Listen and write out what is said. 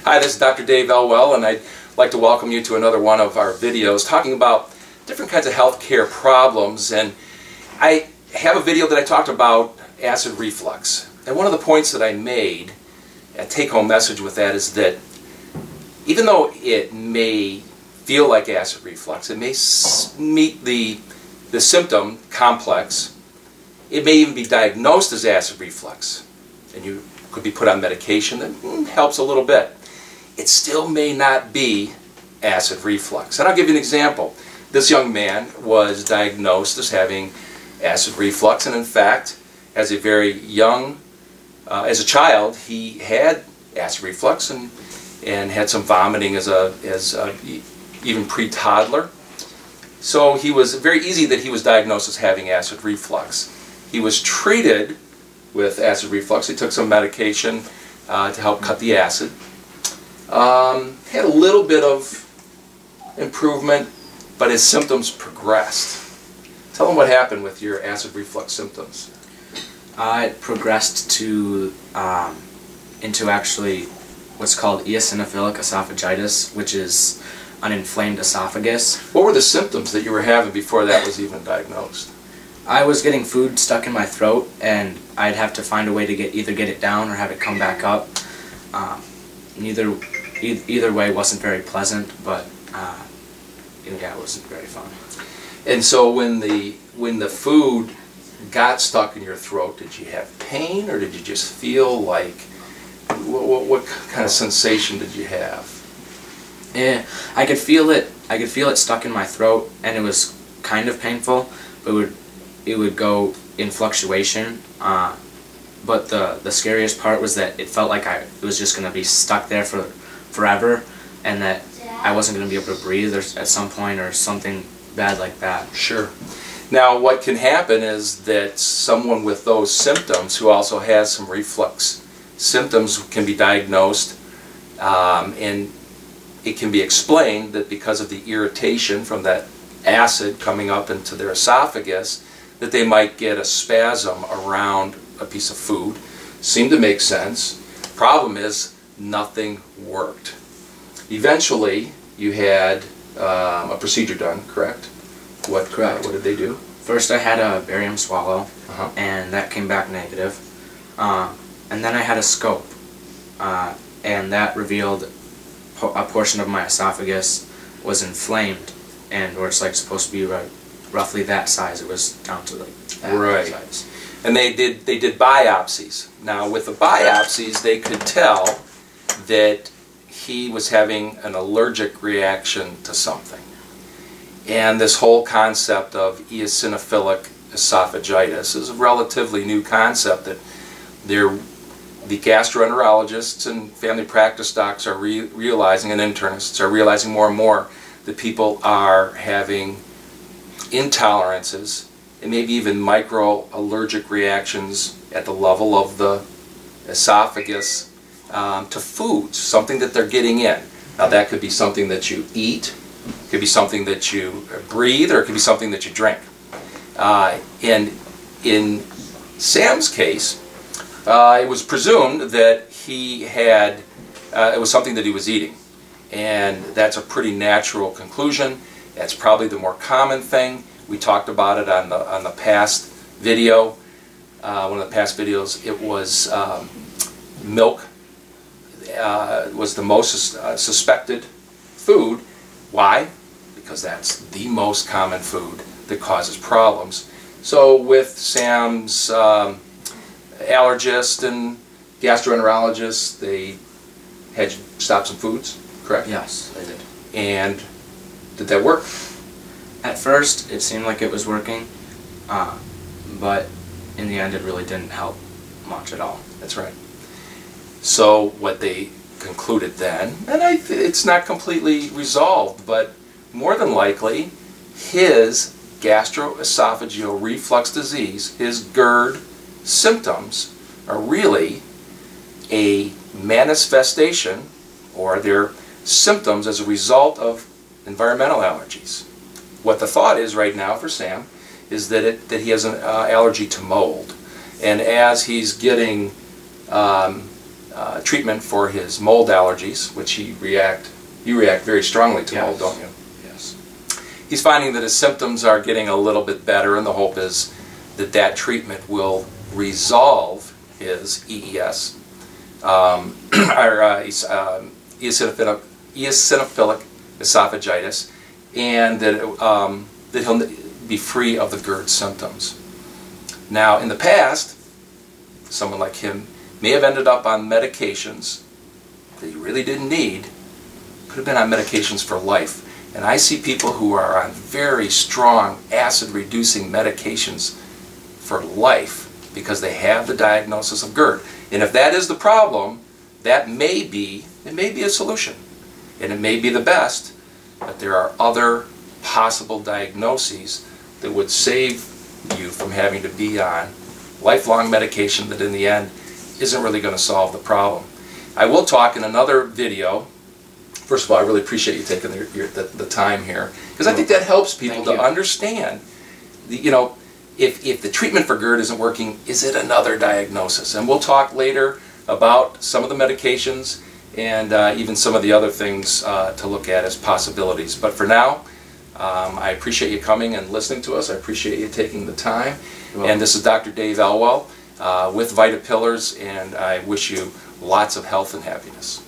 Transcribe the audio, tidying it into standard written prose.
Hi, this is Dr. Dave Elwell, and I'd like to welcome you to another one of our videos talking about different kinds of healthcare problems. And I have a video that I talked about acid reflux. And one of the points that I made, a take-home message with that, is that even though it may feel like acid reflux, it may meet the symptom complex, it may even be diagnosed as acid reflux, and you could be put on medication that helps a little bit. It still may not be acid reflux. And I'll give you an example. This young man was diagnosed as having acid reflux, and in fact, as a very young, as a child, he had acid reflux and had some vomiting as even pre-toddler. So he was very easy that he was diagnosed as having acid reflux. He was treated with acid reflux. He took some medication to help cut the acid. Had a little bit of improvement, but his symptoms progressed. Tell him what happened with your acid reflux symptoms. It progressed to into actually what's called eosinophilic esophagitis, which is an inflamed esophagus. What were the symptoms that you were having before that was even diagnosed? I was getting food stuck in my throat, and I'd have to find a way to either get it down or have it come back up. Either way wasn't very pleasant, but yeah, it wasn't very fun. And so when the food got stuck in your throat, did you have pain, or did you just feel like, what kind of sensation did you have? Yeah, I could feel it. I could feel it stuck in my throat, and it was kind of painful. But it would go in fluctuation. But the scariest part was that it felt like it was just going to be stuck there for forever, and that I wasn't going to be able to breathe at some point or something bad like that. Sure. Now, what can happen is that someone with those symptoms who also has some reflux symptoms can be diagnosed, and it can be explained that because of the irritation from that acid coming up into their esophagus, that they might get a spasm around a piece of food. Seemed to make sense. Problem is, nothing worked. Eventually, you had a procedure done, correct? Correct. What did they do? First, I had a barium swallow, and that came back negative. And then I had a scope, and that revealed a portion of my esophagus was inflamed, and where it's like supposed to be roughly that size, it was down to like that size. And they did biopsies. Now, with the biopsies, they could tell that he was having an allergic reaction to something. And this whole concept of eosinophilic esophagitis is a relatively new concept that the gastroenterologists and family practice docs are realizing, and internists are realizing more and more, that people are having intolerances and maybe even micro-allergic reactions at the level of the esophagus to foods, something that they're getting in. Now, that could be something that you eat, it could be something that you breathe, or it could be something that you drink. And in Sam's case, it was presumed that he had, it was something that he was eating. And that's a pretty natural conclusion. That's probably the more common thing. We talked about it on the past video, one of the past videos. It was milk was the most suspected food. Why? Because that's the most common food that causes problems. So with Sam's allergist and gastroenterologist, they had you stop some foods, correct? Yes, they did. And did that work? At first, it seemed like it was working, but in the end, it really didn't help much at all. That's right. So what they concluded then, and it's not completely resolved, but more than likely, his gastroesophageal reflux disease, his GERD symptoms, are really a manifestation, or their symptoms as a result of environmental allergies. What the thought is right now for Sam is that he has an allergy to mold, and as he's getting treatment for his mold allergies, which you react very strongly to Yes. mold, don't you? Yes. He's finding that his symptoms are getting a little bit better, and the hope is that that treatment will resolve his EES, eosinophilic esophagitis, and that he'll be free of the GERD symptoms. Now, in the past, someone like him may have ended up on medications that he really didn't need, could have been on medications for life. And I see people who are on very strong acid-reducing medications for life because they have the diagnosis of GERD. And if that is the problem, it may be a solution. And it may be the best, but there are other possible diagnoses that would save you from having to be on lifelong medication that in the end isn't really going to solve the problem. I will talk in another video. First of all, I really appreciate you taking the time here, because I think that helps people to understand, if the treatment for GERD isn't working, is it another diagnosis? And we'll talk later about some of the medications and even some of the other things to look at as possibilities. But for now, I appreciate you coming and listening to us. I appreciate you taking the time. And this is Dr. Dave Elwell with VitaPillars, and I wish you lots of health and happiness.